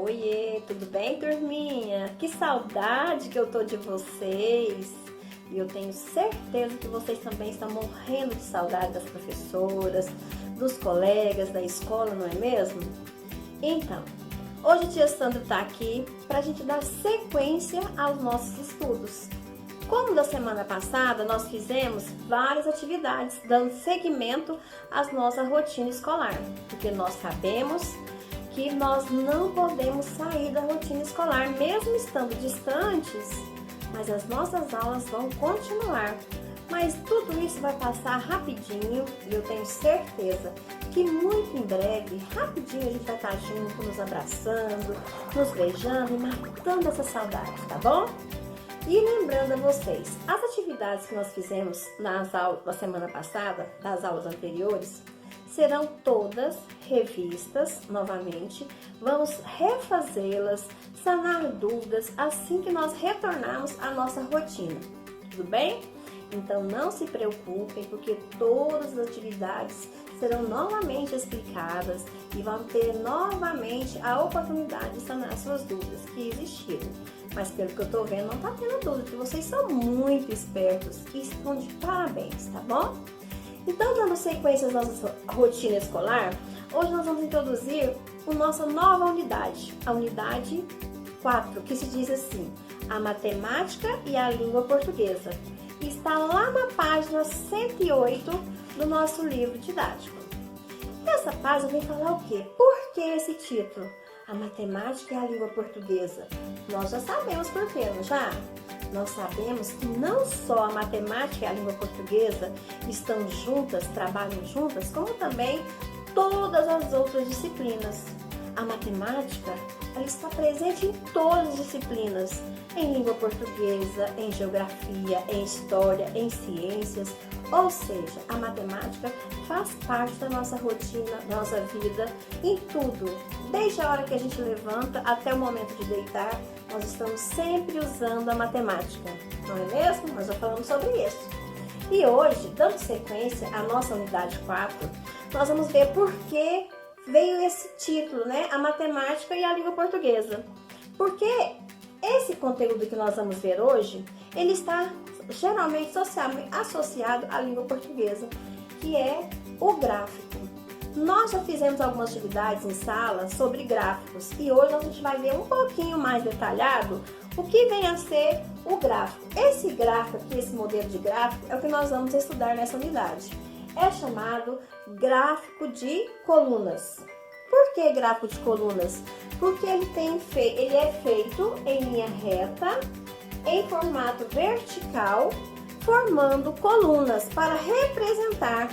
Oiê, tudo bem, turminha? Que saudade que eu tô de vocês! E eu tenho certeza que vocês também estão morrendo de saudade das professoras, dos colegas da escola, não é mesmo? Então, hoje a tia Sandra tá aqui pra gente dar sequência aos nossos estudos. Como da semana passada, nós fizemos várias atividades, dando seguimento à nossa rotina escolar, porque nós sabemos que nós não podemos sair da rotina escolar, mesmo estando distantes, mas as nossas aulas vão continuar. Mas tudo isso vai passar rapidinho e eu tenho certeza que muito em breve, rapidinho, a gente vai estar junto, nos abraçando, nos beijando e matando essa saudade, tá bom? E lembrando a vocês, as atividades que nós fizemos nas aulas da semana passada, das aulas anteriores, serão todas revistas novamente. Vamos refazê-las, sanar dúvidas assim que nós retornarmos à nossa rotina. Tudo bem? Então não se preocupem, porque todas as atividades serão novamente explicadas e vão ter novamente a oportunidade de sanar suas dúvidas que existiram. Mas pelo que eu tô vendo, não tá tendo dúvida, que vocês são muito espertos e estão de parabéns, tá bom? Então, dando sequência à nossa rotina escolar, hoje nós vamos introduzir a nossa nova unidade, a unidade 4, que se diz assim: a matemática e a língua portuguesa. Está lá na página 108 do nosso livro didático. Essa página vem falar o quê? Por que esse título? A matemática e a língua portuguesa. Nós já sabemos por quê, não já? Nós sabemos que não só a matemática e a língua portuguesa estão juntas, trabalham juntas, como também todas as outras disciplinas. A matemática, ela está presente em todas as disciplinas, em língua portuguesa, em geografia, em história, em ciências, ou seja, a matemática faz parte da nossa rotina, da nossa vida, em tudo. Desde a hora que a gente levanta até o momento de deitar, nós estamos sempre usando a matemática, não é mesmo? Nós já falamos sobre isso. E hoje, dando sequência à nossa unidade 4, nós vamos ver por que veio esse título, né? A matemática e a língua portuguesa. Porque esse conteúdo que nós vamos ver hoje, ele está geralmente associado à língua portuguesa, que é o gráfico. Nós já fizemos algumas atividades em sala sobre gráficos e hoje a gente vai ver um pouquinho mais detalhado o que vem a ser o gráfico. Esse gráfico aqui, esse modelo de gráfico, é o que nós vamos estudar nessa unidade. É chamado gráfico de colunas. Por que gráfico de colunas? Porque ele é feito em linha reta, em formato vertical, formando colunas para representar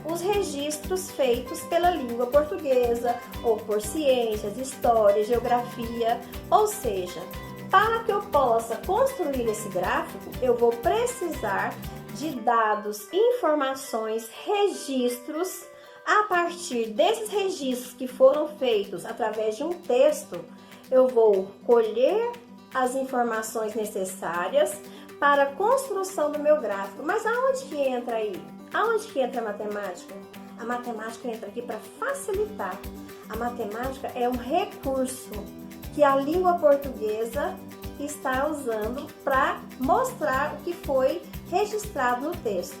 os registros feitos pela língua portuguesa, ou por ciências, história, geografia. Ou seja, para que eu possa construir esse gráfico, eu vou precisar de dados, informações, registros. A partir desses registros que foram feitos através de um texto, eu vou colher as informações necessárias para a construção do meu gráfico. Mas aonde que entra aí? Aonde que entra a matemática? A matemática entra aqui para facilitar. A matemática é um recurso que a língua portuguesa está usando para mostrar o que foi registrado no texto.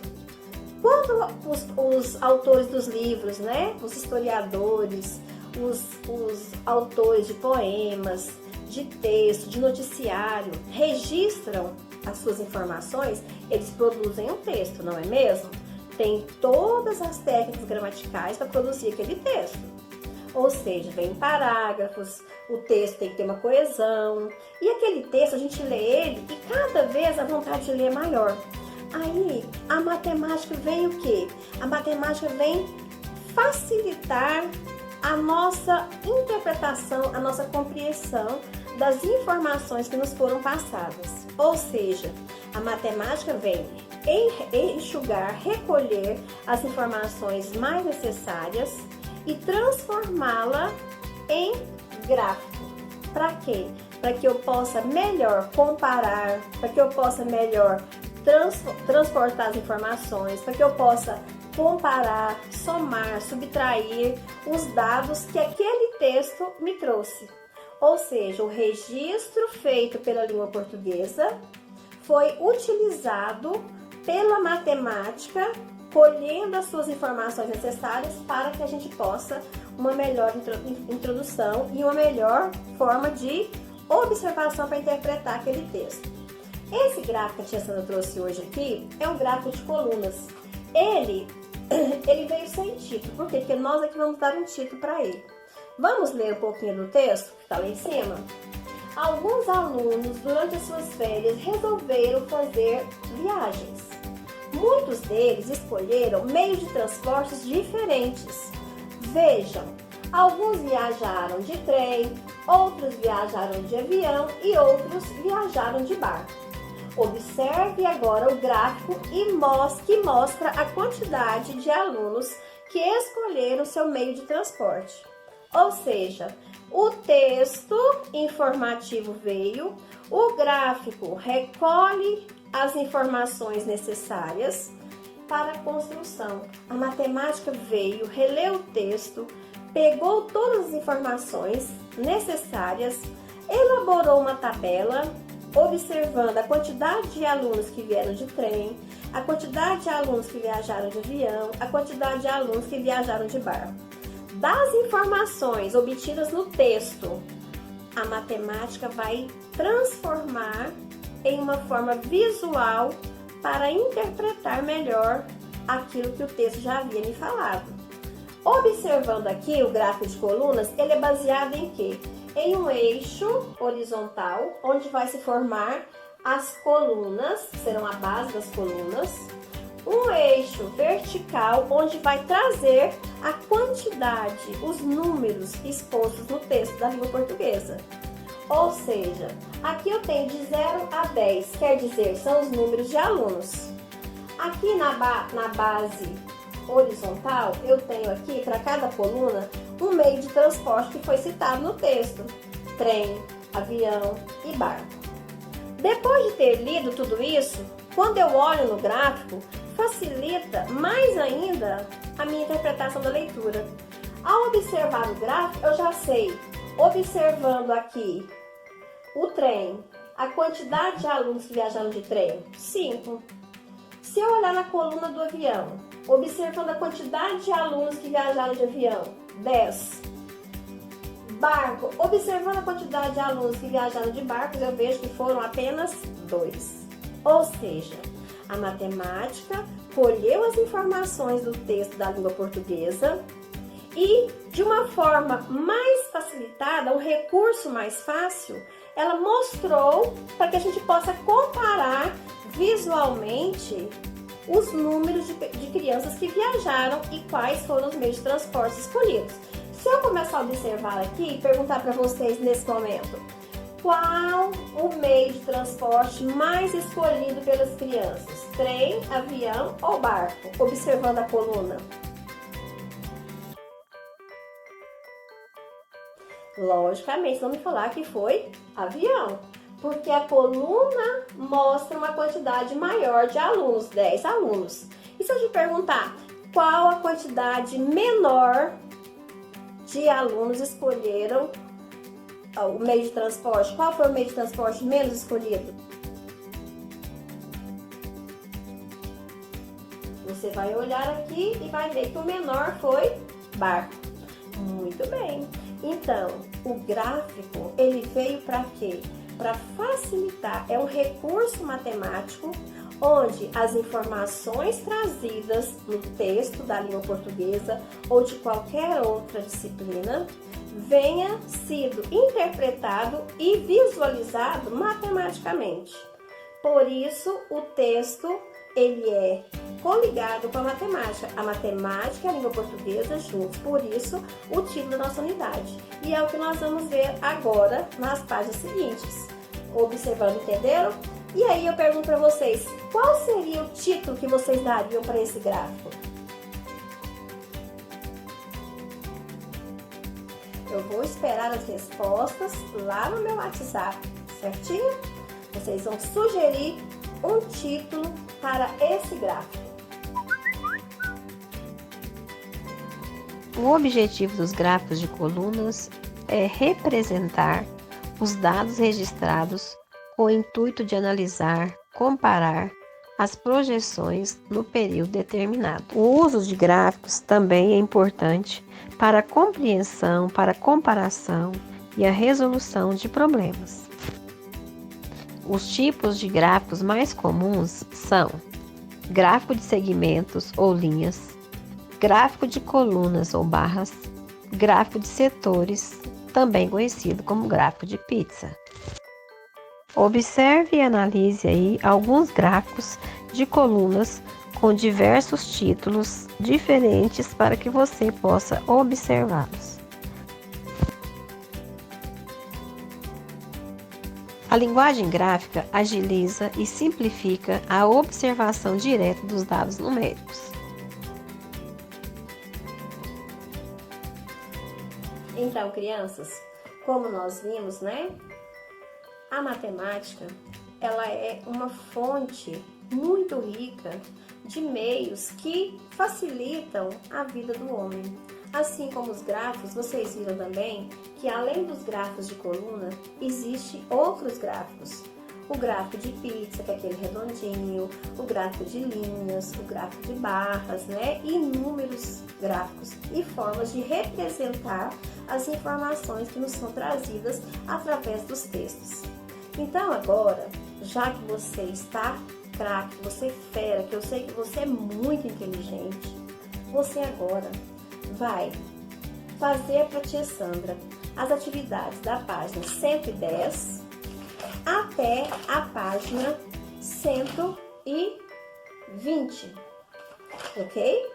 Quando os autores dos livros, né, os historiadores, os autores de poemas, de texto, de noticiário, registram as suas informações, eles produzem um texto, não é mesmo? Tem todas as técnicas gramaticais para produzir aquele texto. Ou seja, vem parágrafos, o texto tem que ter uma coesão. E aquele texto, a gente lê ele e cada vez a vontade de ler é maior. Aí, a matemática vem o quê? A matemática vem facilitar a nossa interpretação, a nossa compreensão das informações que nos foram passadas. Ou seja, a matemática vem enxugar, recolher as informações mais necessárias e transformá-la em gráfico. Para quê? Para que eu possa melhor comparar, para que eu possa melhor transportar as informações, para que eu possa comparar, somar, subtrair os dados que aquele texto me trouxe. Ou seja, o registro feito pela língua portuguesa foi utilizado pela matemática, colhendo as suas informações necessárias para que a gente possa uma melhor introdução e uma melhor forma de observação para interpretar aquele texto. Esse gráfico que a tia Sandra trouxe hoje aqui é um gráfico de colunas. Ele veio sem título, por quê? Porque nós aqui vamos dar um título para ele. Vamos ler um pouquinho do texto que está lá em cima? Alguns alunos, durante as suas férias, resolveram fazer viagens. Muitos deles escolheram meios de transportes diferentes. Vejam, alguns viajaram de trem, outros viajaram de avião e outros viajaram de barco. Observe agora o gráfico que mostra a quantidade de alunos que escolheram seu meio de transporte. Ou seja, o texto informativo veio, o gráfico recolhe as informações necessárias para a construção. A matemática veio, releu o texto, pegou todas as informações necessárias, elaborou uma tabela, observando a quantidade de alunos que vieram de trem, a quantidade de alunos que viajaram de avião, a quantidade de alunos que viajaram de barco. Das informações obtidas no texto, a matemática vai transformar em uma forma visual para interpretar melhor aquilo que o texto já havia me falado. Observando aqui o gráfico de colunas, ele é baseado em quê? Em um eixo horizontal, onde vai se formar as colunas, que serão a base das colunas, um eixo vertical, onde vai trazer a quantidade, os números expostos no texto da língua portuguesa. Ou seja, aqui eu tenho de 0 a 10, quer dizer, são os números de alunos. Aqui na base horizontal, eu tenho aqui, para cada coluna, um meio de transporte que foi citado no texto: trem, avião e barco. Depois de ter lido tudo isso, quando eu olho no gráfico, facilita mais ainda a minha interpretação da leitura. Ao observar o gráfico, eu já sei, observando aqui o trem, a quantidade de alunos que viajaram de trem, 5. Se eu olhar na coluna do avião, observando a quantidade de alunos que viajaram de avião, 10. Barco, observando a quantidade de alunos que viajaram de barcos, eu vejo que foram apenas 2. Ou seja, a matemática colheu as informações do texto da língua portuguesa e, de uma forma mais facilitada, um recurso mais fácil, ela mostrou para que a gente possa comparar visualmente os números de crianças que viajaram e quais foram os meios de transporte escolhidos. Se eu começar a observar aqui e perguntar para vocês nesse momento, qual o meio de transporte mais escolhido pelas crianças? Trem, avião ou barco? Observando a coluna. Logicamente, vamos falar que foi avião, porque a coluna mostra uma quantidade maior de alunos, 10 alunos. E se eu te perguntar qual a quantidade menor de alunos escolheram o meio de transporte, qual foi o meio de transporte menos escolhido? Você vai olhar aqui e vai ver que o menor foi barco. Muito bem. Então, o gráfico, ele veio para quê? Para facilitar, é um recurso matemático onde as informações trazidas no texto da língua portuguesa ou de qualquer outra disciplina venha sido interpretado e visualizado matematicamente. Por isso, o texto ele é coligado com a matemática e a língua portuguesa juntos. Por isso, o título da nossa unidade. E é o que nós vamos ver agora nas páginas seguintes. Observando, entenderam? E aí eu pergunto para vocês, qual seria o título que vocês dariam para esse gráfico? Eu vou esperar as respostas lá no meu WhatsApp, certinho? Vocês vão sugerir um título para esse gráfico. O objetivo dos gráficos de colunas é representar os dados registrados com o intuito de analisar, comparar as projeções no período determinado. O uso de gráficos também é importante para a compreensão, para a comparação e a resolução de problemas. Os tipos de gráficos mais comuns são gráfico de segmentos ou linhas, gráfico de colunas ou barras, gráfico de setores, também conhecido como gráfico de pizza. Observe e analise aí alguns gráficos de colunas com diversos títulos diferentes para que você possa observá-los. A linguagem gráfica agiliza e simplifica a observação direta dos dados numéricos. Então, crianças, como nós vimos, né? A matemática, ela é uma fonte muito rica de meios que facilitam a vida do homem. Assim como os gráficos, vocês viram também que além dos gráficos de coluna, existem outros gráficos. O gráfico de pizza, que é aquele redondinho, o gráfico de linhas, o gráfico de barras, né? Inúmeros gráficos e formas de representar as informações que nos são trazidas através dos textos. Então agora, já que você está craque, você é fera, que eu sei que você é muito inteligente, você agora vai fazer para a tia Sandra as atividades da página 110 até a página 120, ok?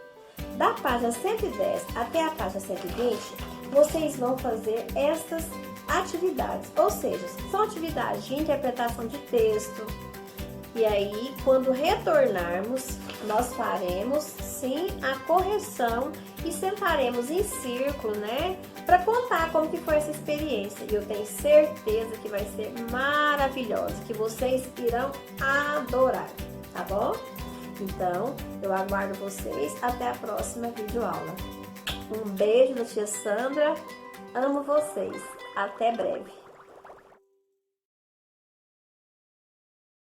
Da página 110 até a página 120, vocês vão fazer estas atividades, ou seja, são atividades de interpretação de texto. E aí, quando retornarmos, nós faremos sim a correção e sentaremos em círculo, né, para contar como que foi essa experiência. E eu tenho certeza que vai ser maravilhosa, que vocês irão adorar, tá bom? Então, eu aguardo vocês até a próxima videoaula. Um beijo da tia Sandra, amo vocês, até breve.